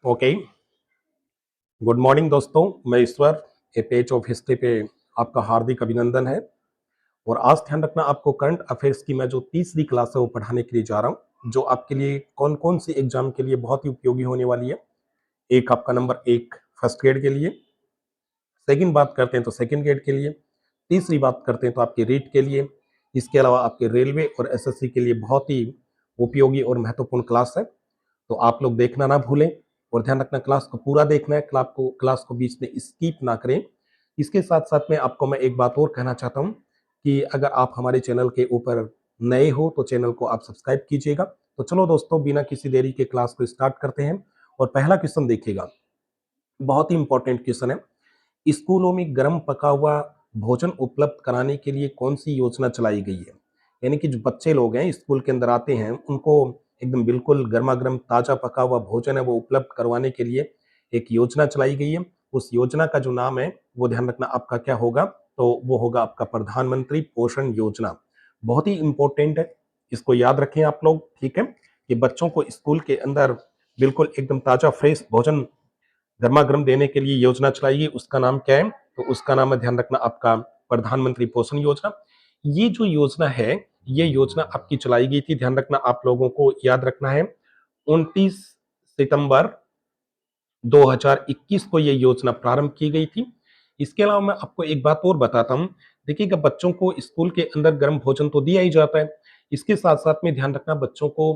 Okay. Good morning दोस्तों, मैं ईश्वर। ए page of history पे आपका हार्दिक अभिनंदन है। और आज ध्यान रखना, आपको करंट अफेयर्स की मैं जो तीसरी क्लास है वो पढ़ाने के लिए जा रहा हूँ, जो आपके लिए कौन कौन सी एग्जाम के लिए बहुत ही उपयोगी होने वाली है। एक आपका नंबर एक फर्स्ट ग्रेड के लिए, सेकंड बात करते हैं तो सेकंड ग्रेड के लिए, तीसरी बात करते हैं तो आपके रीट के लिए, इसके अलावा आपके रेलवे और एसएससी के लिए बहुत ही उपयोगी और महत्वपूर्ण क्लास है। तो आप लोग देखना ना भूलें और ध्यान रखना, क्लास को पूरा देखना है, क्लास को बीच में स्किप ना करें। इसके साथ साथ में आपको मैं एक बात और कहना चाहता हूं कि अगर आप हमारे चैनल के ऊपर नए हो तो चैनल को आप सब्सक्राइब कीजिएगा। तो चलो दोस्तों, बिना किसी देरी के क्लास को स्टार्ट करते हैं। और पहला क्वेश्चन देखिएगा, बहुत ही इंपॉर्टेंट क्वेश्चन है। स्कूलों में गर्म पका हुआ भोजन उपलब्ध कराने के लिए कौन सी योजना चलाई गई है। यानी कि जो बच्चे लोग हैं स्कूल के अंदर आते हैं, उनको एकदम बिल्कुल गर्मा गर्म ताजा पका हुआ भोजन है वो उपलब्ध करवाने के लिए एक योजना चलाई गई है। उस योजना का जो नाम है वो ध्यान रखना आपका क्या होगा, तो वो होगा आपका प्रधानमंत्री पोषण योजना। बहुत ही इंपॉर्टेंट है, इसको याद रखें आप लोग, ठीक है। कि बच्चों को स्कूल के अंदर बिल्कुल एकदम ताजा फ्रेश भोजन गर्मा गर्म देने के लिए योजना चलाई है, उसका नाम क्या है, तो उसका नाम है, ध्यान रखना, आपका प्रधानमंत्री पोषण योजना। ये जो योजना है, ये योजना आपकी चलाई गई थी, ध्यान रखना, आप लोगों को याद रखना है, 29 सितंबर 2021 को ये योजना प्रारंभ की गई थी। इसके अलावा मैं आपको एक बात और बताता हूं। देखिएगा, बच्चों को स्कूल के अंदर गर्म भोजन तो दिया ही जाता है, इसके साथ साथ में ध्यान रखना, बच्चों को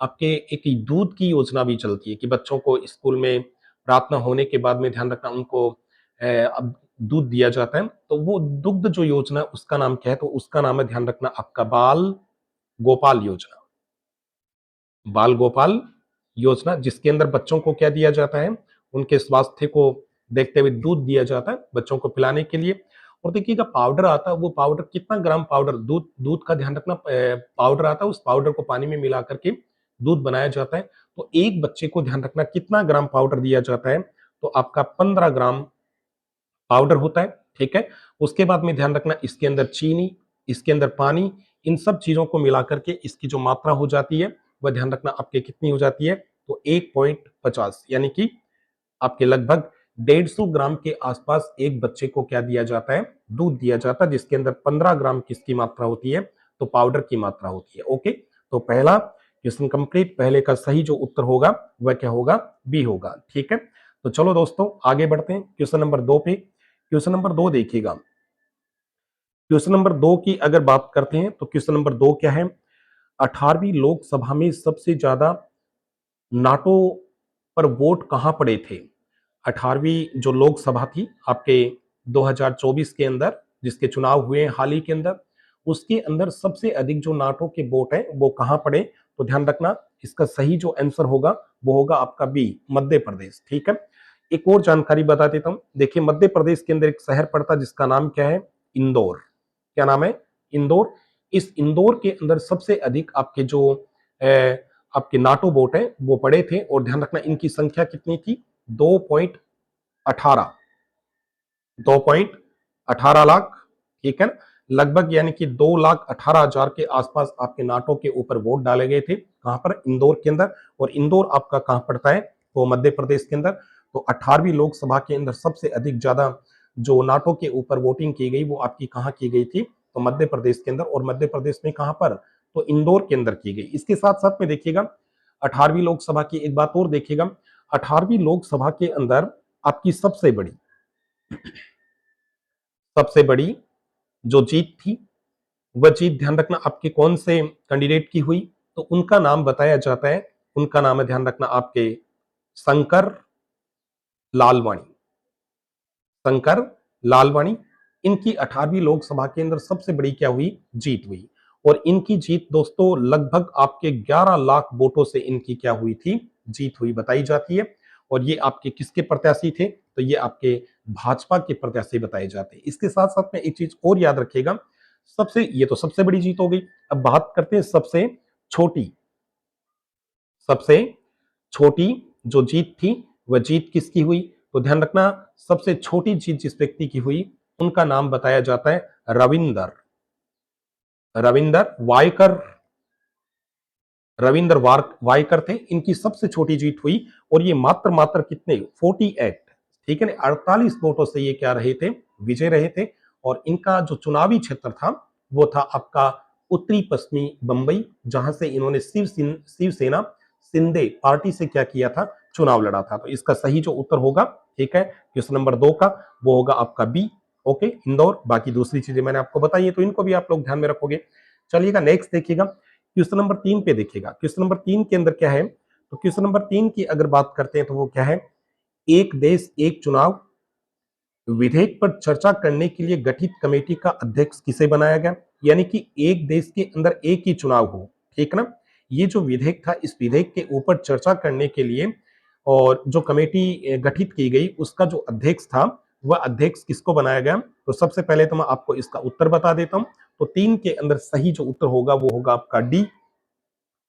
आपके एक दूध की योजना भी चलती है कि बच्चों को स्कूल में प्रार्थना होने के बाद में ध्यान रखना उनको अब दूध दिया जाता है। तो वो दुग्ध जो योजना, उसका नाम क्या है, तो उसका नाम है, ध्यान रखना, आपका बाल गोपाल योजना। बाल गोपाल योजना, जिसके अंदर बच्चों को क्या दिया जाता है, उनके स्वास्थ्य को देखते हुए दूध दिया जाता है बच्चों को पिलाने के लिए। और देखिएगा, पाउडर आता है, वो पाउडर कितना ग्राम पाउडर, दूध दूध का ध्यान रखना, पाउडर आता है, उस पाउडर को पानी में मिला करके दूध बनाया जाता है। तो एक बच्चे को ध्यान रखना कितना ग्राम पाउडर दिया जाता है, तो आपका 15 ग्राम पाउडर होता है, ठीक है। उसके बाद में ध्यान रखना, इसके अंदर चीनी, इसके अंदर पानी, इन सब चीजों को मिला करके इसकी जो मात्रा हो जाती है वह ध्यान रखना आपके कितनी हो जाती है, तो 1.50, यानी कि आपके लगभग 150 ग्राम के आसपास एक बच्चे को क्या दिया जाता है, दूध दिया जाता है, जिसके अंदर 15 ग्राम किसकी मात्रा होती है, तो पाउडर की मात्रा होती है। ओके, तो पहला क्वेश्चन कंप्लीट, पहले का सही जो उत्तर होगा वह क्या होगा, बी होगा, ठीक है। तो चलो दोस्तों, आगे बढ़ते हैं क्वेश्चन नंबर 2 पे। क्वेश्चन नंबर 2 देखिएगा, क्वेश्चन नंबर 2 की अगर बात करते हैं तो क्वेश्चन नंबर 2 क्या है, 18वीं लोकसभा में सबसे ज्यादा नाटो पर वोट कहां पड़े थे। 18वीं जो लोकसभा थी आपके 2024 के अंदर, जिसके चुनाव हुए हैं हाल ही के अंदर, उसके अंदर सबसे अधिक जो नाटो के वोट है वो कहां पड़े, तो ध्यान रखना, इसका सही जो आंसर होगा वो होगा आपका बी, मध्य प्रदेश, ठीक है। एक और जानकारी बता देता हूं, देखिए मध्य प्रदेश के अंदर एक शहर पड़ता है जिसका नाम क्या है, इंदौर। क्या नाम है, इंदौर। इस इंदौर के अंदर सबसे अधिक आपके जो आपके नाटो वोट है वो पड़े थे, और ध्यान रखना इनकी संख्या कितनी थी, 2.18, 2.18 लाख, ठीक है ना, लगभग, यानी कि 2,18,000 के आसपास आपके नाटो के ऊपर वोट डाले गए थे, कहां पर, इंदौर के अंदर। और इंदौर आपका कहां पड़ता है, तो मध्य प्रदेश के अंदर। तो 18वीं लोकसभा के अंदर सबसे अधिक ज्यादा जो नाटो के ऊपर वोटिंग की गई वो आपकी कहां की गई थी, तो मध्य प्रदेश के अंदर। और मध्य प्रदेश में कहां पर, तो इंदौर के अंदर की गई। इसके साथ साथ में देखिएगा, 18वीं लोकसभा की एक बात और देखिएगा, 18वीं लोकसभा के अंदर आपकी सबसे बड़ी जो जीत थी, वह जीत ध्यान रखना आपके कौन से कैंडिडेट की हुई, तो उनका नाम बताया जाता है, उनका नाम है, ध्यान रखना, आपके शंकर लालवाणी, शंकर लालवाणी। इनकी 18वीं लोकसभा के अंदर सबसे बड़ी क्या हुई, जीत हुई। और इनकी जीत दोस्तों लगभग आपके 11 लाख वोटों से इनकी क्या हुई थी, जीत हुई बताई जाती है। और ये आपके किसके प्रत्याशी थे, तो ये आपके भाजपा के प्रत्याशी बताए जाते हैं। इसके साथ साथ में एक चीज और याद रखिएगा, ये तो सबसे बड़ी जीत हो गई। अब बात करते हैं छोटी सबसे छोटी जो जीत थी, वह जीत किसकी हुई, तो ध्यान रखना, सबसे छोटी जीत जिस व्यक्ति की हुई उनका नाम बताया जाता है रविंदर, रविंदर वायकर, रविंद्र वायकर थे, इनकी सबसे छोटी जीत हुई और ये मात्र कितने 48, ठीक है ना, 48 वोटों से ये क्या रहे थे, विजय रहे थे। और इनका जो चुनावी क्षेत्र था वो था आपका उत्तरी पश्चिमी बंबई, जहां से इन्होंने शिवसेना शिंदे पार्टी से क्या किया था, चुनाव लड़ा था। तो इसका सही जो उत्तर होगा, ठीक है, क्वेश्चन नंबर 2 का, वो होगा आपका बी, ओके, इंदौर। बाकी दूसरी चीजें मैंने आपको बताई है, तो इनको भी आप लोग ध्यान में रखोगे। चलिएगा नेक्स्ट देखिएगा, क्वेश्चन नंबर 3 पे देखिएगा। क्वेश्चन नंबर 3 के अंदर क्या है, तो क्वेश्चन नंबर 3 की अगर बात करते हैं तो वो क्या है, एक देश एक चुनाव विधेयक पर चर्चा करने के लिए गठित कमेटी का अध्यक्ष किसे बनाया गया। यानी कि एक देश के अंदर एक ही चुनाव हो, ठीक ना। ये जो विधेयक था, इस विधेयक के ऊपर चर्चा करने के लिए और जो कमेटी गठित की गई, उसका जो अध्यक्ष था, वह अध्यक्ष किसको बनाया गया। तो सबसे पहले तो मैं आपको इसका उत्तर बता देता हूं। तो 3 के अंदर सही जो उत्तर होगा वो होगा आपका डी,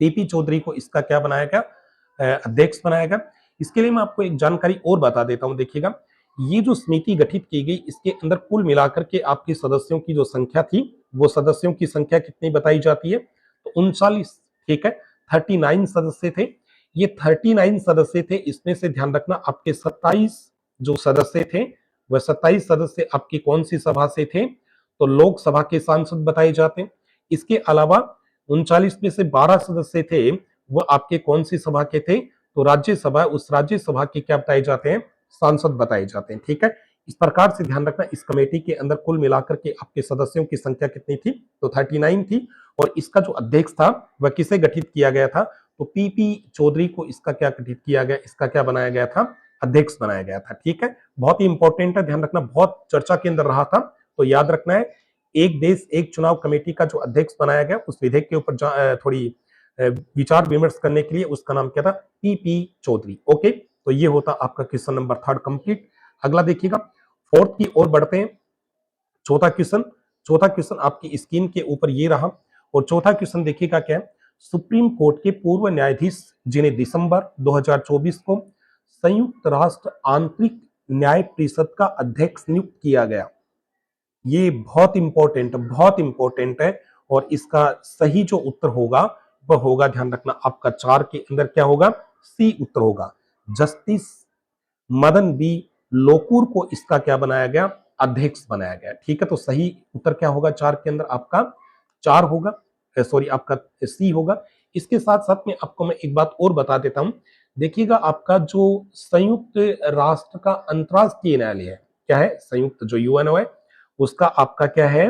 टीपी चौधरी को इसका क्या बनाया गया, अध्यक्ष बनाया गया। इसके लिए मैं आपको एक जानकारी और बता देता हूं, देखिएगा, ये जो समिति गठित की गई, इसके अंदर कुल मिलाकर के आपके सदस्यों की जो संख्या थी, वो सदस्यों की संख्या कितनी बताई जाती है, तो 39, ठीक है, 39 सदस्य थे। ये 39 सदस्य थे, इसमें से ध्यान रखना आपके 27 जो सदस्य थे, वह 27 सदस्य आपकी कौन सी सभा से थे, तो लोकसभा के सांसद बताए जाते हैं। इसके अलावा 39 में से 12 सदस्य थे, वो आपके कौन सी सभा के थे, तो राज्यसभा, उस राज्यसभा के क्या बताए जाते हैं, सांसद बताए जाते हैं, ठीक है। इस प्रकार से ध्यान रखना, इस कमेटी के अंदर कुल मिलाकर के आपके सदस्यों की संख्या कितनी थी, तो 39 थी। और इसका जो अध्यक्ष था वह किसे गठित किया गया था, तो पीपी चौधरी को इसका क्या गठित किया गया, इसका क्या बनाया गया था, अध्यक्ष बनाया गया था, ठीक है। बहुत ही इंपॉर्टेंट है, ध्यान रखना, बहुत चर्चा के अंदर रहा था, तो याद रखना है। एक देश एक चुनाव कमेटी का जो अध्यक्ष बनाया गया, उस विधेयक के ऊपर थोड़ी विचार विमर्श करने के लिए, उसका नाम क्या था, पीपी चौधरी, ओके। तो ये होता आपका क्वेश्चन नंबर 3 कंप्लीट। अगला देखिएगा, 4th की ओर बढ़ते हैं। चौथा क्वेश्चन आपकी स्क्रीन के ऊपर ये रहा, और चौथा क्वेश्चन देखिएगा क्या है, सुप्रीम कोर्ट के पूर्व न्यायाधीश जिन्हें दिसंबर 2024 को संयुक्त राष्ट्र आंतरिक न्याय परिषद का अध्यक्ष नियुक्त किया गया। ये बहुत इंपॉर्टेंट है। और इसका सही जो उत्तर होगा वह होगा, ध्यान रखना, आपका 4 के अंदर क्या होगा, सी उत्तर होगा। जस्टिस मदन बी लोकुर को इसका क्या बनाया गया, अध्यक्ष बनाया गया, ठीक है। तो सही उत्तर क्या होगा 4 के अंदर, आपका 4 होगा, सॉरी आपका सी होगा। इसके साथ साथ में आपको मैं एक बात और बता देता हूं, देखिएगा, आपका जो संयुक्त राष्ट्र का अंतरराष्ट्रीय न्यायालय है, क्या है, संयुक्त जो यूएनओ है, उसका आपका क्या है,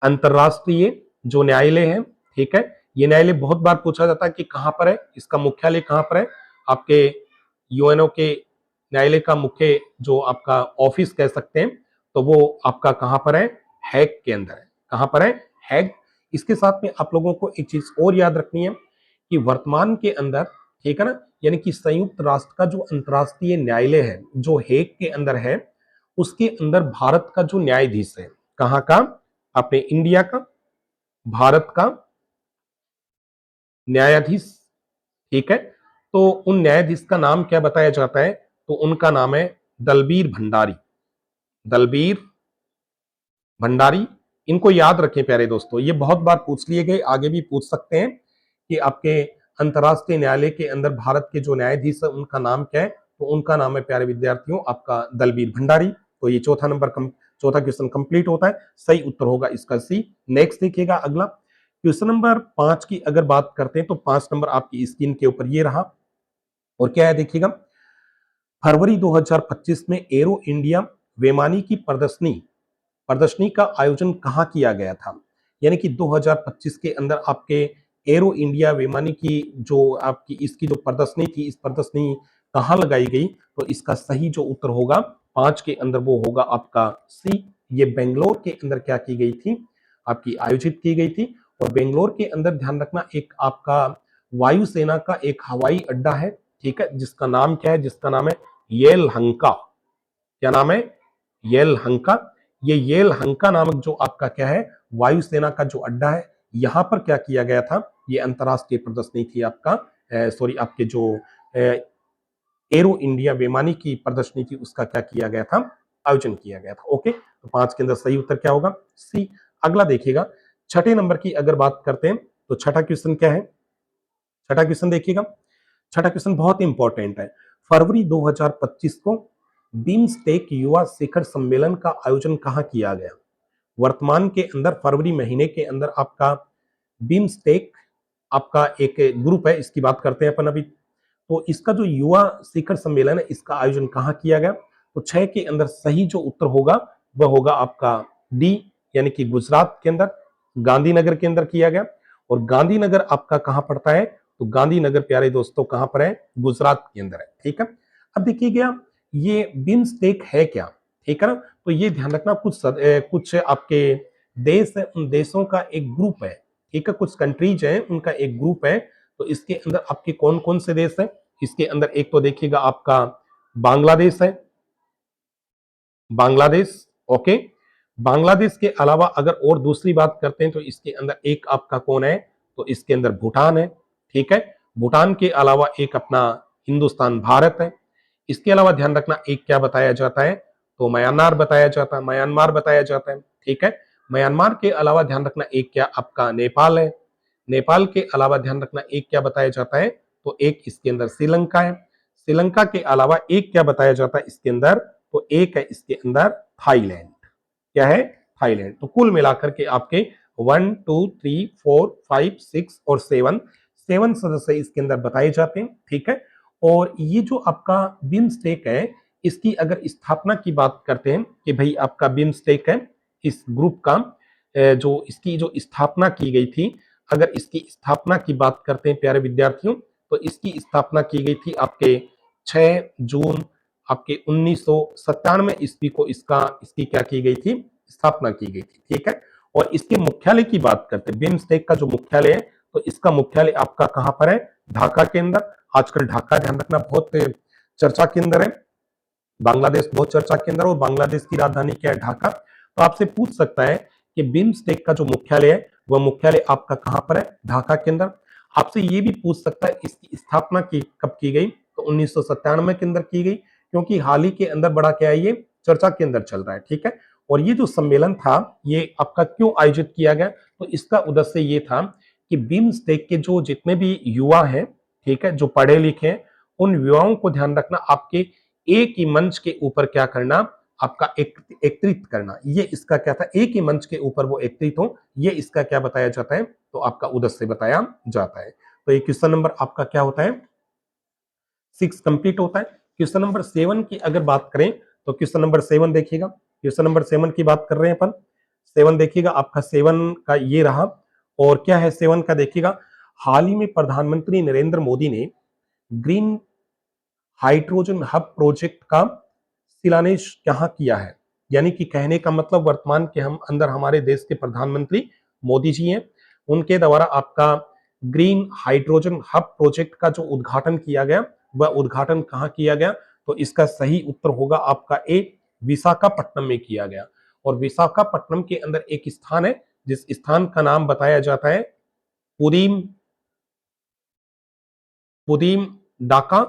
अंतरराष्ट्रीय जो न्यायालय है, ठीक है। ये न्यायालय बहुत बार पूछा जाता है कि कहां पर है, इसका मुख्यालय कहां पर है। आपके यूएनओ के न्यायालय का मुख्य जो आपका ऑफिस कह सकते हैं, तो वो आपका कहां पर है, हैग के अंदर है। कहां पर है, हैग। इसके साथ में आप लोगों को एक चीज और याद रखनी है कि वर्तमान के अंदर, ठीक है ना, यानी कि संयुक्त राष्ट्र का जो अंतरराष्ट्रीय न्यायालय है, जो हेग के अंदर है, उसके अंदर भारत का जो न्यायाधीश है, कहां का, अपने इंडिया का, भारत का न्यायाधीश, ठीक है। तो उन न्यायाधीश का नाम क्या बताया जाता है, तो उनका नाम है दलबीर भंडारी। दलबीर भंडारी, इनको याद रखें प्यारे दोस्तों, ये बहुत बार पूछ लिए गए, आगे भी पूछ सकते हैं कि आपके अंतरराष्ट्रीय न्यायालय के अंदर भारत के जो न्यायाधीश है उनका नाम क्या है, तो उनका नाम है प्यारे विद्यार्थियों आपका दलबीर भंडारी। तो ये चौथा क्वेश्चन कंप्लीट होता है, सही उत्तर होगा इसका सी। नेक्स्ट देखिएगा, अगला क्वेश्चन नंबर 5 की अगर बात करते हैं, तो 5 नंबर आपकी स्क्रीन के ऊपर ये रहा, और क्या है देखिएगा, फरवरी 2025 में एरो इंडिया वैमानिकी की प्रदर्शनी का आयोजन कहाँ किया गया था। यानी कि 2025 के अंदर आपके एरो इंडिया वैमानिकी की जो आपकी इसकी जो प्रदर्शनी थी, इस प्रदर्शनी कहाँ लगाई गई, तो इसका सही जो उत्तर होगा 5 के अंदर वो होगा आपका सी। ये बेंगलोर के अंदर क्या की गई थी, आपकी आयोजित की गई थी। और बेंगलोर के अंदर ध्यान रखना, एक आपका वायुसेना का एक हवाई अड्डा है, ठीक है, जिसका नाम क्या है, जिसका नाम है येलहंका। क्या नाम है, येलहंका। ये येलहंका नामक जो आपका क्या है, वायुसेना का जो अड्डा है, यहां पर क्या किया गया था, ये अंतरराष्ट्रीय प्रदर्शनी थी आपका, सॉरी आपके जो एरो इंडिया वैमानिक की प्रदर्शनी थी, उसका क्या किया गया था, आयोजन किया गया था, ओके। तो 5 के अंदर सही उत्तर क्या होगा, सी। अगला देखिएगा, छठे नंबर की अगर बात करते हैं, तो छठा क्वेश्चन क्या है, छठा क्वेश्चन देखिएगा, छठा क्वेश्चन बहुत इंपॉर्टेंट है। फरवरी 2025 को बिम्स्टेक युवा शिखर सम्मेलन का आयोजन कहाँ किया गया? वर्तमान के अंदर फरवरी महीने के अंदर आपका बिम्स्टेक आपका एक ग्रुप है, इसकी बात करते हैं अपन अभी। तो इसका जो युवा शिखर सम्मेलन है, इसका आयोजन कहाँ किया गया? तो 6 के अंदर सही जो उत्तर होगा वह होगा आपका डी, यानी कि गुजरात के अंदर गांधीनगर के अंदर किया गया। और गांधीनगर आपका कहां पड़ता है? तो गांधीनगर प्यारे दोस्तों कहां पर है? गुजरात के अंदर है। ठीक है, अब देखिए गया ये बिम्स्टेक है क्या, ठीक है ना। तो ये ध्यान रखना कुछ आपके देश है, उन देशों का एक ग्रुप है, ठीक है, कुछ कंट्रीज है उनका एक ग्रुप है। तो इसके अंदर आपके कौन कौन से देश है? इसके अंदर एक तो देखिएगा आपका बांग्लादेश है, बांग्लादेश, ओके। बांग्लादेश के अलावा अगर और दूसरी बात करते हैं तो इसके अंदर एक आपका कौन है? तो इसके अंदर भूटान है, ठीक है। भूटान के अलावा एक अपना हिंदुस्तान भारत है। इसके अलावा ध्यान रखना एक क्या बताया जाता है? तो म्यांमार बताया जाता है, म्यांमार बताया जाता है, ठीक है। म्यांमार के अलावा ध्यान रखना एक क्या आपका नेपाल है। नेपाल के अलावा ध्यान रखना एक क्या बताया जाता है? तो एक इसके अंदर श्रीलंका है। श्रीलंका के अलावा एक क्या बताया जाता है इसके अंदर? तो एक है इसके अंदर थाईलैंड। क्या है? थाईलैंड। तो कुल मिलाकर के आपके 1 2 3 4 5 6 और 7 सदस्य इसके अंदर बताए जाते हैं, ठीक है। और ये जो आपका बिम्स्टेक है, इसकी अगर स्थापना की बात करते हैं कि भाई आपका बिम्स्टेक है इस ग्रुप का, जो इसकी जो स्थापना की गई थी, अगर इसकी स्थापना की बात करते हैं प्यारे विद्यार्थियों, तो इसकी स्थापना की गई थी आपके 6 जून आपके 1997 ईस्वी को इसकी क्या की गई थी? स्थापना की गई थी, ठीक है। और इसके मुख्यालय की बात करते हैं, बिम्स्टेक का जो मुख्यालय है, तो इसका मुख्यालय आपका कहां पर है? ढाका के अंदर। आजकल ढाका ध्यान रखना बहुत चर्चा के अंदर है, बांग्लादेश बहुत चर्चा के अंदर, और बांग्लादेश की राजधानी क्या है? ढाका। तो आपसे पूछ सकता है कि बिम्स्टेक का जो मुख्यालय है वह मुख्यालय आपका कहां पर है? ढाका के अंदर। आपसे ये भी पूछ सकता है इसकी स्थापना की कब की गई? तो 1997 के अंदर की गई, क्योंकि हाल ही के अंदर बड़ा क्या है, ये चर्चा के अंदर चल रहा है, ठीक है। और ये जो सम्मेलन था ये आपका क्यों आयोजित किया गया? तो इसका उद्देश्य ये था कि बिम्स्टेक के जो जितने भी युवा हैं, ठीक है, जो पढ़े लिखे हैं, उन युवाओं को ध्यान रखना आपके एक ही मंच के ऊपर क्या करना? आपका एकत्रित करना। ये इसका क्या था? एक ही मंच के ऊपर वो एकत्रित हो, ये इसका क्या बताया जाता है? तो आपका उद्देश्य बताया जाता है। तो ये क्वेश्चन नंबर आपका क्या होता है? 6 कंप्लीट होता है। क्वेश्चन नंबर 7 की अगर बात करें तो क्वेश्चन नंबर 7 देखिएगा, क्वेश्चन नंबर 7 की बात कर रहे हैं अपन। 7 देखिएगा आपका 7 का ये रहा। और क्या है 7 का? देखिएगा, हाल ही में प्रधानमंत्री नरेंद्र मोदी ने ग्रीन हाइड्रोजन हब प्रोजेक्ट का शिलान्यास कहाँ किया है? यानी कि कहने का मतलब वर्तमान के हम अंदर हमारे देश के प्रधानमंत्री मोदी जी हैं, उनके द्वारा आपका ग्रीन हाइड्रोजन हब प्रोजेक्ट का जो उद्घाटन किया गया, वह उद्घाटन कहाँ किया गया? तो इसका सही उत्तर होगा आपका ए, विशाखापट्टनम में किया गया। और विशाखापट्टनम के अंदर एक स्थान है जिस स्थान का नाम बताया जाता है पुदीम पुदीम डाका,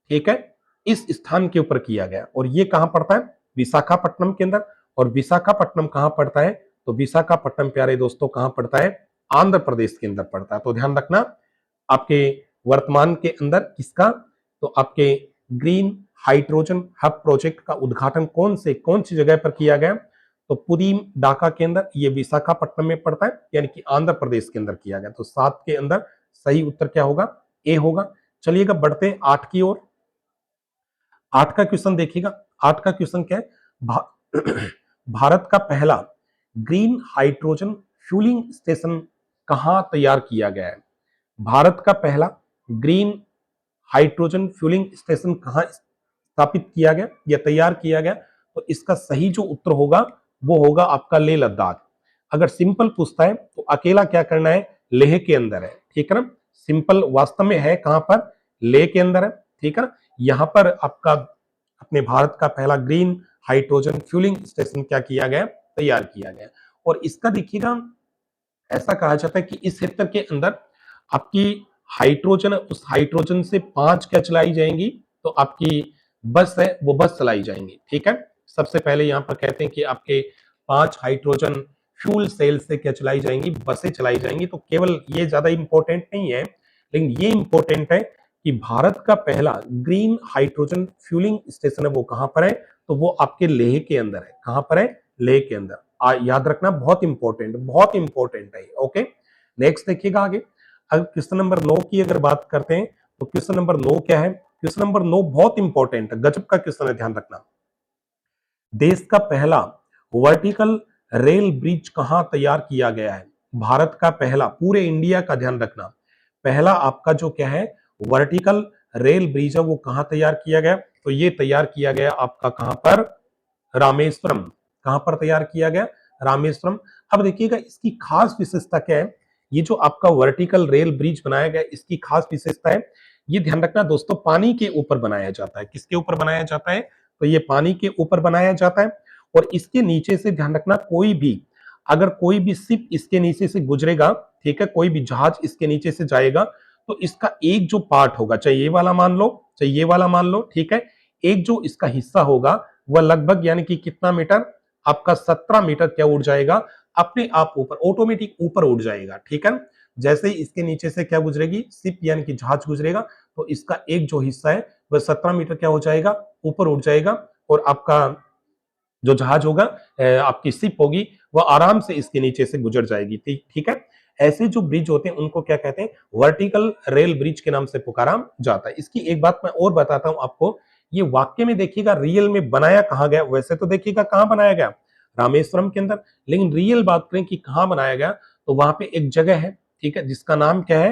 ठीक है। इस स्थान के ऊपर किया गया और ये कहां पड़ता है? विशाखापट्टनम के अंदर। और विशाखापट्टनम कहां पड़ता है? तो विशाखापट्टनम प्यारे दोस्तों कहां पड़ता है? आंध्र प्रदेश के अंदर पड़ता है। तो ध्यान रखना आपके वर्तमान के अंदर किसका? तो आपके ग्रीन हाइड्रोजन हब प्रोजेक्ट का उद्घाटन कौन सी जगह पर किया गया? तो पुदीम डाका के अंदर, ये विशाखापट्टनम में पड़ता है, यानी कि आंध्र प्रदेश के अंदर किया गया। तो 7 के अंदर सही उत्तर क्या होगा? ए होगा। चलिएगा बढ़ते हैं 8 की ओर। 8 का क्वेश्चन देखिएगा। 8 का क्वेश्चन क्या है? भा, भारत का पहला ग्रीन हाइड्रोजन फ्यूलिंग स्टेशन कहां तैयार किया गया है? भारत का पहला ग्रीन हाइड्रोजन फ्यूलिंग स्टेशन कहां स्थापित किया गया या तैयार किया गया? तो इसका सही जो उत्तर होगा वो होगा आपका लेह लद्दाख। अगर सिंपल पूछता है तो अकेला क्या करना है? लेह के अंदर है, ठीक है ना। सिंपल वास्तव में है कहां पर? लेह के अंदर है, ठीक है ना। यहां पर आपका अपने भारत का पहला ग्रीन हाइड्रोजन फ्यूलिंग स्टेशन क्या किया गया? तैयार किया गया। और इसका देखिएगा, ऐसा कहा जाता है कि इस क्षेत्र के अंदर आपकी हाइड्रोजन, उस हाइड्रोजन से 5 क्या चलाई जाएंगी? तो आपकी बस है वो बस चलाई जाएंगी, ठीक है। सबसे पहले यहां पर कहते हैं कि आपके 5 हाइड्रोजन फ्यूल सेल से क्या चलाई जाएंगी? बसें चलाई जाएंगी। तो केवल ये ज्यादा इंपॉर्टेंट नहीं है, लेकिन ये इंपॉर्टेंट है कि भारत का पहला ग्रीन हाइड्रोजन फ्यूलिंग स्टेशन है वो कहां पर है, तो वो आपके लेह के अंदर है। कहां पर है? लेह के अंदर। याद रखना, बहुत इंपॉर्टेंट है। ओके, नेक्स्ट देखिएगा आगे। अगर क्वेश्चन नंबर 9 की अगर बात करते हैं तो क्वेश्चन नंबर 9 क्या है? क्वेश्चन नंबर 9 बहुत इंपॉर्टेंट है, गजब का क्वेश्चन है, ध्यान रखना। देश का पहला वर्टिकल रेल ब्रिज कहां तैयार किया गया है? भारत का पहला, पूरे इंडिया का ध्यान रखना, पहला आपका जो क्या है वर्टिकल रेल ब्रिज है वो कहां तैयार किया गया? तो ये तैयार किया गया आपका कहां पर? रामेश्वरम। कहां पर तैयार किया गया? रामेश्वरम। अब देखिएगा इसकी खास विशेषता क्या है। ये जो आपका वर्टिकल रेल ब्रिज बनाया गया इसकी खास विशेषता है, ये ध्यान रखना दोस्तों, पानी के ऊपर बनाया जाता है। किसके ऊपर बनाया जाता है? तो ये पानी के ऊपर बनाया जाता है। और इसके नीचे से ध्यान रखना, कोई भी अगर कोई भी शिप इसके नीचे से गुजरेगा, ठीक है, कोई भी जहाज इसके नीचे से जाएगा, तो इसका एक जो पार्ट होगा, चाहे ये वाला मान लो, चाहे ये वाला मान लो, ठीक है, एक जो इसका हिस्सा होगा वह लगभग यानी कि कितना मीटर? आपका 17 मीटर क्या उड़ जाएगा? अपने आप ऊपर, ऑटोमेटिक ऊपर उड़ जाएगा। ठीक है, जैसे ही इसके नीचे से क्या गुजरेगी? शिप यानी कि जहाज गुजरेगा, तो इसका एक जो हिस्सा है वह 17 मीटर क्या हो जाएगा? ऊपर उड़ जाएगा। और आपका जो जहाज होगा, आपकी शिप होगी, वह आराम से इसके नीचे से गुजर जाएगी। ठीक है, ऐसे जो ब्रिज होते हैं उनको क्या कहते हैं? वर्टिकल रेल ब्रिज के नाम से पुकारा जाता है। इसकी एक बात मैं और बताता हूं आपको, ये वाक्य में देखिएगा रियल में बनाया कहां गया? वैसे तो देखिएगा कहां बनाया गया? रामेश्वरम के अंदर। लेकिन रियल बात करें कि कहां बनाया गया, तो वहां पे एक जगह है, ठीक है, जिसका नाम क्या है?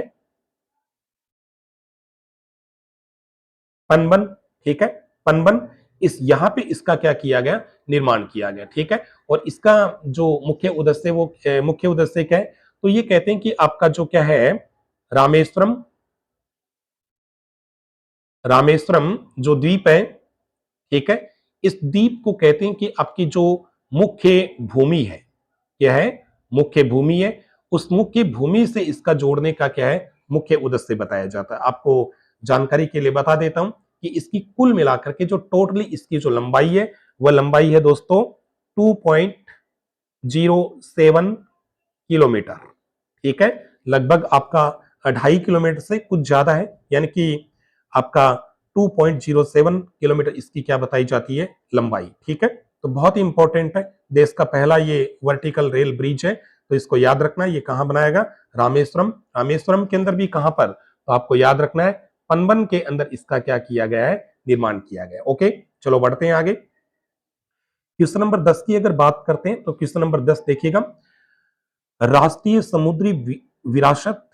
पनबन। ठीक है, पनबन। इस यहां पे इसका क्या किया गया? निर्माण किया गया। ठीक है, और इसका जो मुख्य उद्देश्य वो मुख्य उद्देश्य क्या है? तो ये कहते हैं कि आपका जो क्या है रामेश्वरम, रामेश्वरम जो द्वीप है, ठीक है, इस द्वीप को कहते हैं कि आपकी जो मुख्य भूमि है, क्या है? मुख्य भूमि है। उस मुख्य भूमि से इसका जोड़ने का क्या है? मुख्य उद्देश्य बताया जाता है। आपको जानकारी के लिए बता देता हूं कि इसकी कुल मिलाकर के जो टोटली इसकी जो लंबाई है वह लंबाई है दोस्तों 2.07 किलोमीटर। ठीक है, लगभग आपका 2.5 किलोमीटर से कुछ ज्यादा है, यानी कि आपका 2.07 किलोमीटर इसकी क्या बताई जाती है? लंबाई। ठीक है, तो बहुत ही इंपॉर्टेंट है, देश का पहला ये वर्टिकल रेल ब्रिज है, तो इसको याद रखना। ये कहां बनाएगा? रामेश्वरम। रामेश्वरम के अंदर भी कहां पर? तो आपको याद रखना है पनबन के अंदर इसका क्या किया गया है? निर्माण किया गया। ओके, चलो बढ़ते हैं आगे। क्वेश्चन नंबर 10 की अगर बात करते हैं तो क्वेश्चन नंबर 10 देखिएगा, राष्ट्रीय समुद्री विरासत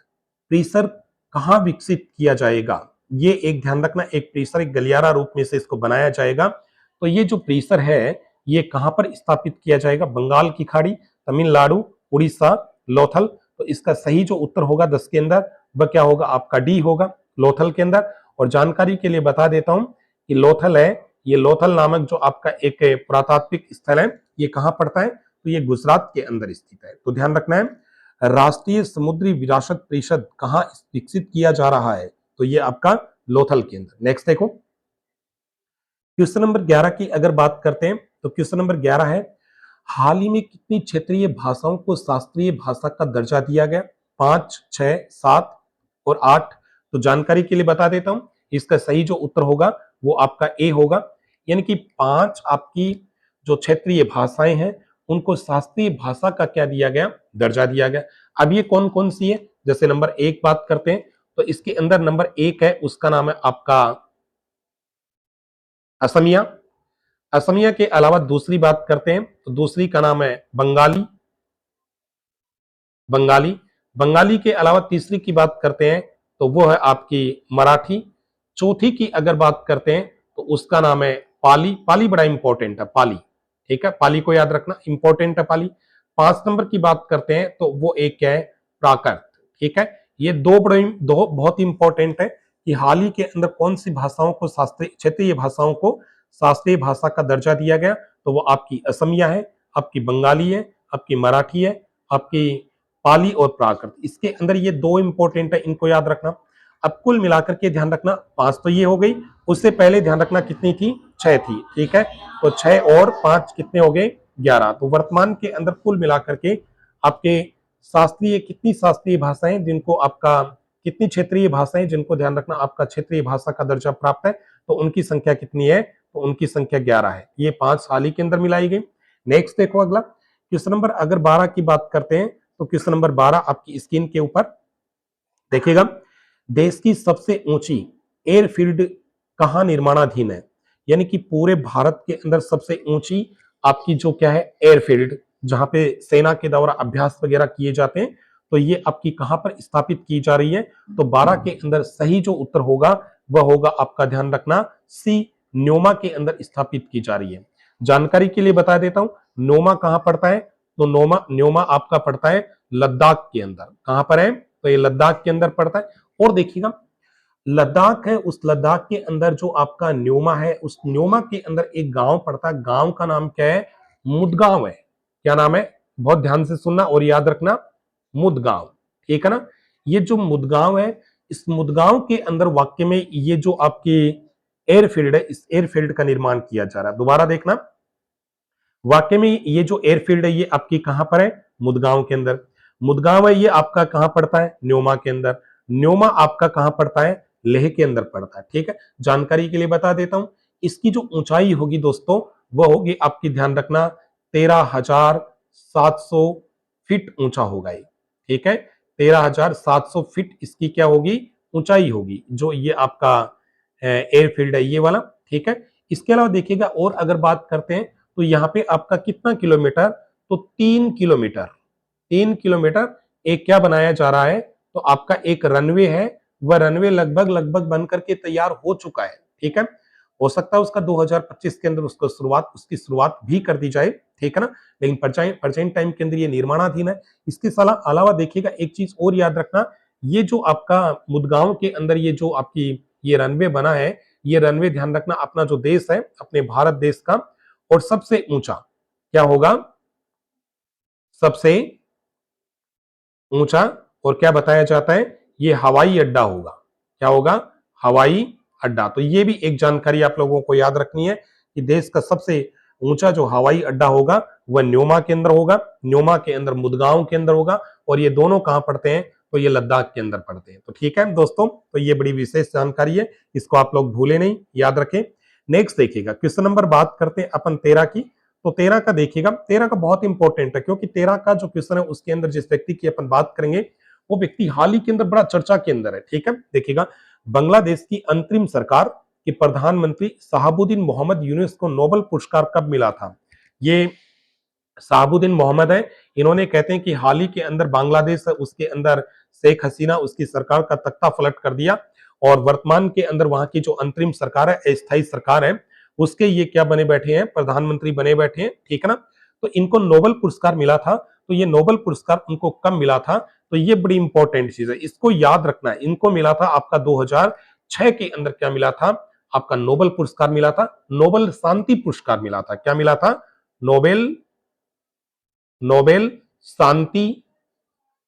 परिसर कहाँ विकसित किया जाएगा? ये एक ध्यान रखना, एक परिसर, एक गलियारा रूप में से इसको बनाया जाएगा। तो ये जो परिसर है ये कहां पर स्थापित किया जाएगा? बंगाल की खाड़ी, तमिलनाडु, उड़ीसा, लोथल। तो इसका सही जो उत्तर होगा 10 के अंदर वह क्या होगा? आपका डी होगा, लोथल के अंदर। और जानकारी के लिए बता देता हूं कि लोथल है, ये लोथल नामक जो आपका एक पुरातात्विक स्थल है, ये कहां पड़ता है? तो ये गुजरात के अंदर स्थित है। तो ध्यान रखना है, राष्ट्रीय समुद्री विरासत परिषद कहां विकसित किया जा रहा है? तो ये आपका लोथल के अंदर। नेक्स्ट देखो, क्वेश्चन नंबर 11 की अगर बात करते हैं तो क्वेश्चन नंबर 11 है, हाल ही में कितनी क्षेत्रीय भाषाओं को शास्त्रीय भाषा का दर्जा दिया गया? 5, 6, 7 और 8। तो जानकारी के लिए बता देता हूं, इसका सही जो उत्तर होगा वो आपका ए होगा, यानी कि 5 आपकी जो क्षेत्रीय भाषाएं हैं उनको शास्त्रीय भाषा का क्या दिया गया? दर्जा दिया गया। अब ये कौन कौन सी है? जैसे नंबर 1 बात करते हैं तो इसके अंदर नंबर 1 है, उसका नाम है आपका असमिया। असमिया के अलावा दूसरी बात करते हैं तो दूसरी का नाम है बंगाली। बंगाली, बंगाली के अलावा तीसरी की बात करते हैं तो वो है आपकी मराठी। चौथी की अगर बात करते हैं तो उसका नाम है पाली। पाली बड़ा इंपॉर्टेंट है, पाली। ठीक है, पाली को याद रखना, इंपॉर्टेंट है पाली। 5 नंबर की बात करते हैं तो वो एक क्या है? प्राकृत। ठीक है, ये दो बहुत इंपॉर्टेंट है कि हाल ही के अंदर कौन सी भाषाओं को शास्त्रीय क्षेत्रीय भाषाओं को शास्त्रीय भाषा का दर्जा दिया गया? तो वो आपकी असमिया है, आपकी बंगाली है, आपकी मराठी है, आपकी पाली और प्राकृत। इसके अंदर ये दो इंपॉर्टेंट है, इनको याद रखना। अब कुल मिलाकर के ध्यान रखना, 5 तो ये हो गई, उससे पहले ध्यान रखना कितनी थी? 6 थी। ठीक है, तो 6 और 5 कितने हो गए? 11। तो वर्तमान के अंदर कुल मिलाकर के आपके शास्त्रीय कितनी शास्त्रीय भाषाएं जिनको आपका कितनी क्षेत्रीय भाषाएं जिनको ध्यान रखना आपका क्षेत्रीय भाषा का दर्जा प्राप्त है, तो उनकी संख्या कितनी है, तो उनकी संख्या 11 है। ये 5 हाल ही के अंदर मिलाई गई। नेक्स्ट देखो अगला क्वेश्चन नंबर अगर 12 की बात करते हैं, तो क्वेश्चन नंबर 12 आपकी स्क्रीन के ऊपर देखिएगा, देश की सबसे ऊंची एयरफील्ड कहां निर्माणाधीन है, यानी कि पूरे भारत के अंदर सबसे ऊंची आपकी जो क्या है एयरफील्ड, जहां पे सेना के द्वारा अभ्यास वगैरह किए जाते हैं, तो ये आपकी कहां पर स्थापित की जा रही है, तो 12 के अंदर सही जो उत्तर होगा वह होगा आपका ध्यान रखना सी, न्योमा के अंदर स्थापित की जा रही है। जानकारी के लिए बता देता हूं, नोमा कहां पड़ता है, तो नोमा न्योमा आपका पड़ता है लद्दाख के अंदर। कहां पर है, तो ये लद्दाख के अंदर पड़ता है। और देखिएगा लद्दाख है, उस लद्दाख के अंदर जो आपका न्योमा है, उस न्योमा के अंदर एक गांव पड़ता है, गांव का नाम क्या है, मुदगांव है। क्या नाम है, बहुत ध्यान से सुनना और याद रखना, मुदगांव, ठीक है ना। ये जो मुदगांव है, इस मुदगांव के अंदर वाक्य में ये जो आपकी एयरफील्ड है, इस एयरफील्ड का निर्माण किया जा रहा है। दोबारा देखना, वाकई में ये जो एयरफील्ड है ये आपकी कहां पर है, मुदगांव के अंदर। मुदगांव है ये आपका कहां पड़ता है, न्योमा के अंदर। न्योमा आपका कहां पड़ता है, लेह के अंदर पड़ता है, ठीक है। जानकारी के लिए बता देता हूं, इसकी जो ऊंचाई होगी दोस्तों, वह होगी आपकी ध्यान रखना 13,700 फीट ऊंचा होगा ये, ठीक है। 13,700 फीट इसकी क्या होगी, ऊंचाई होगी, जो ये आपका एयरफील्ड है ये वाला, ठीक है। इसके अलावा देखिएगा और अगर बात करते हैं, तो यहाँ पे आपका कितना किलोमीटर, तो 3 किलोमीटर, 3 किलोमीटर एक क्या बनाया जा रहा है, तो आपका एक रनवे है, वह रनवे लगभग लगभग बन करके तैयार हो चुका है, ठीक है। हो सकता है उसका 2025 के अंदर उसकी शुरुआत भी कर दी जाए, ठीक है ना, लेकिन प्रेजेंट टाइम के अंदर ये निर्माणाधीन है। इसके अलावा देखिएगा एक चीज और याद रखना, ये जो आपका मुदगांव के अंदर ये जो आपकी ये रनवे बना है, ये रनवे ध्यान रखना अपना जो देश है, अपने भारत देश का और सबसे ऊंचा क्या होगा, सबसे ऊंचा और क्या बताया जाता है, ये हवाई अड्डा होगा। क्या होगा, हवाई अड्डा। तो ये भी एक जानकारी आप लोगों को याद रखनी है कि देश का सबसे ऊंचा जो हवाई अड्डा होगा वह न्योमा के अंदर होगा, न्योमा के अंदर मुदगांव के अंदर होगा, और ये दोनों कहां पड़ते हैं, तो ये लद्दाख के अंदर पड़ते हैं। तो ठीक है दोस्तों, तो ये बड़ी विशेष जानकारी है, इसको आप लोग भूले नहीं, याद रखें। नेक्स्ट देखिएगा क्वेश्चन नंबर बात करते हैं अपन 13 की, तो 13 का देखिएगा, 13 का बहुत इंपॉर्टेंट है, क्योंकि 13 का जो क्वेश्चन है उसके अंदर जिस व्यक्ति की अपन बात करेंगे वो व्यक्ति हाल ही के अंदर बड़ा चर्चा के अंदर है, ठीक है। देखिएगा बांग्लादेश की अंतरिम सरकार के प्रधानमंत्री शहाबुद्दीन मोहम्मद यूनुस को नोबेल पुरस्कार कब मिला था। ये शहाबुद्दीन मोहम्मद है, इन्होंने कहते हैं कि हाल ही के अंदर बांग्लादेश उसके अंदर शेख हसीना उसकी सरकार का तख्ता पलट कर दिया, और वर्तमान के अंदर वहां की जो अंतरिम सरकार है, अस्थायी सरकार है, उसके ये क्या बने बैठे हैं, प्रधानमंत्री बने बैठे हैं, ठीक है ना। तो इनको नोबेल पुरस्कार मिला था, तो ये नोबेल पुरस्कार उनको कब मिला था, तो ये बड़ी इंपॉर्टेंट चीज है, इसको याद रखना है। इनको मिला था आपका 2006 के अंदर, क्या मिला था आपका, नोबेल पुरस्कार मिला था, नोबेल शांति पुरस्कार मिला था। क्या मिला था, नोबेल नोबेल शांति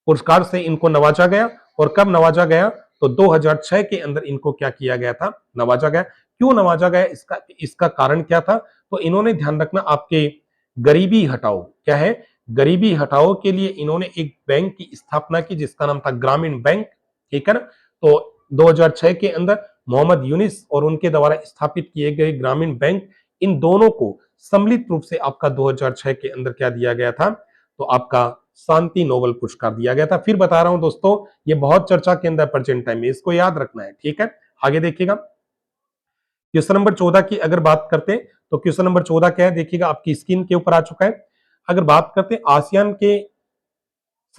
पुरस्कार से इनको नवाजा गया। और कब नवाजा गया, तो 2006 के अंदर इनको क्या किया गया था, नवाजा गया। क्यों नवाजा गया, इसका इसका कारण क्या था, तो इन्होंने ध्यान रखना आपके गरीबी हटाओ, क्या है, गरीबी हटाओ के लिए इन्होंने एक बैंक की स्थापना की जिसका नाम था ग्रामीण बैंक, ठीक है ना। तो 2006 के अंदर मोहम्मद यूनिस और उनके द्वारा स्थापित किए गए ग्रामीण बैंक, इन दोनों को सम्मिलित रूप से आपका 2006 के अंदर क्या दिया गया था, तो आपका शांति नोबेल पुरस्कार दिया गया था। फिर बता रहा हूं दोस्तों, ये बहुत चर्चा के अंदर प्रेजेंट टाइम में, इसको याद रखना है, ठीक है। आगे देखिएगा क्वेश्चन नंबर 14 की अगर बात करते हैं, तो क्वेश्चन नंबर 14 क्या है, देखिएगा आपकी स्क्रीन के ऊपर आ चुका है। अगर बात करते हैं आसियान के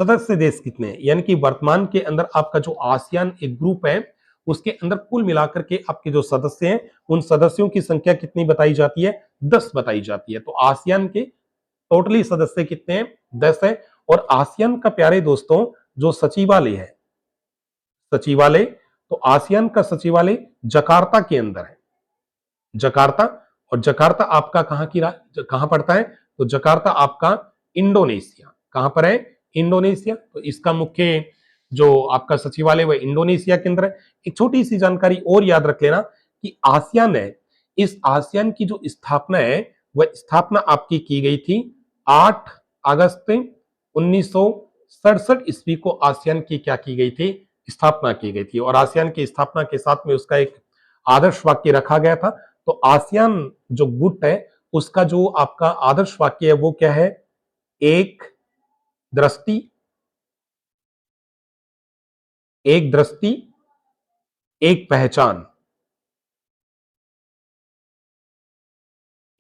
सदस्य देश कितने हैं, यानी कि वर्तमान के अंदर आपका जो आसियान एक ग्रुप है, उसके अंदर कुल मिलाकर के आपके जो सदस्य हैं, उन सदस्यों की संख्या कितनी बताई जाती है, 10 बताई जाती है। तो आसियान के टोटली सदस्य कितने हैं, 10 है। और आसियान का प्यारे दोस्तों जो सचिवालय है, सचिवालय, तो आसियान का सचिवालय जकार्ता के अंदर है, जकार्ता। और जकार्ता आपका कहां पड़ता है, तो जकार्ता आपका इंडोनेशिया, कहां पर है, इंडोनेशिया। तो इसका मुख्य जो आपका सचिवालय वह इंडोनेशिया के अंदर है। एक छोटी सी जानकारी और याद रख लेना कि आसियान है, इस आसियान की जो स्थापना है, वह स्थापना आपकी की गई थी 8 अगस्त 1967 ईस्वी को आसियान की क्या की गई थी, स्थापना की गई थी और आसियान की स्थापना के साथ में उसका एक आदर्श वाक्य रखा गया था। तो आसियान जो गुट है उसका जो आपका आदर्श वाक्य है वो क्या है? एक दृष्टि, एक दृष्टि, एक पहचान।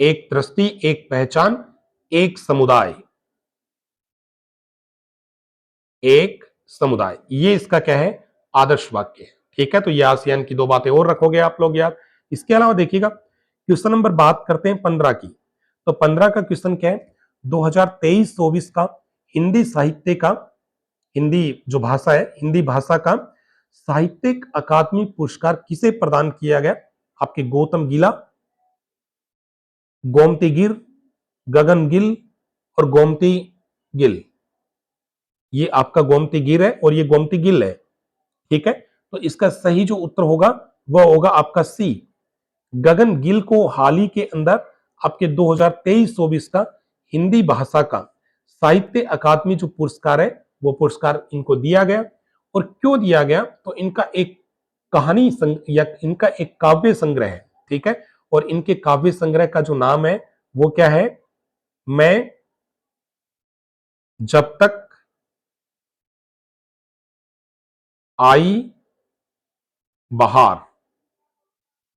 एक दृष्टि, एक पहचान, एक समुदाय। एक समुदाय, ये इसका क्या है? आदर्श वाक्य है। ठीक है, तो ये आसियान की दो बातें और रखोगे आप लोग याद। इसके अलावा देखिएगा क्वेश्चन नंबर बात करते हैं 15 की। तो 15 का क्वेश्चन क्या है? 2023-24 का हिंदी साहित्य का, हिंदी जो भाषा है, हिंदी भाषा का साहित्यिक अकादमी पुरस्कार किसे प्रदान किया गया? आपके गौतम गिला, गोमती गिर, गगन गिल और गोमती गिल। ये आपका गोमती गिर है और ये गोमती गिल है। ठीक है, तो इसका सही जो उत्तर होगा वह होगा आपका सी। गगन गिल को हाल ही के अंदर आपके 2023-24 का हिंदी भाषा का साहित्य अकादमी जो पुरस्कार है वो पुरस्कार इनको दिया गया। और क्यों दिया गया? तो इनका एक कहानी या इनका एक काव्य संग्रह है। ठीक है, और इनके काव्य संग्रह का जो नाम है वो क्या है? मैं जब तक आई बहार,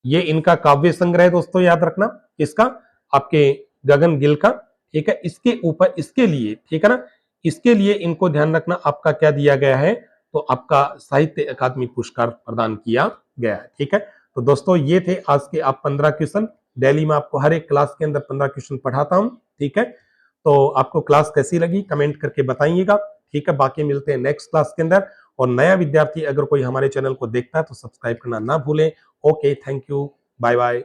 ये इनका काव्य संग्रह है दोस्तों, याद रखना। इसका आपके गगन गिल का। ठीक है, इसके ऊपर इसके लिए, ठीक है ना, इसके लिए इनको ध्यान रखना आपका क्या दिया गया है? तो आपका साहित्य अकादमी पुरस्कार प्रदान किया गया है। ठीक है, तो दोस्तों ये थे आज के आप 15 क्वेश्चन। डेली में आपको हर एक क्लास के अंदर 15 क्वेश्चन पढ़ाता हूं। ठीक है, तो आपको क्लास कैसी लगी कमेंट करके बताइएगा। ठीक है, बाकी मिलते हैं नेक्स्ट क्लास के अंदर। और नया विद्यार्थी अगर कोई हमारे चैनल को देखता है तो सब्सक्राइब करना ना भूलें। Okay, thank you, bye bye.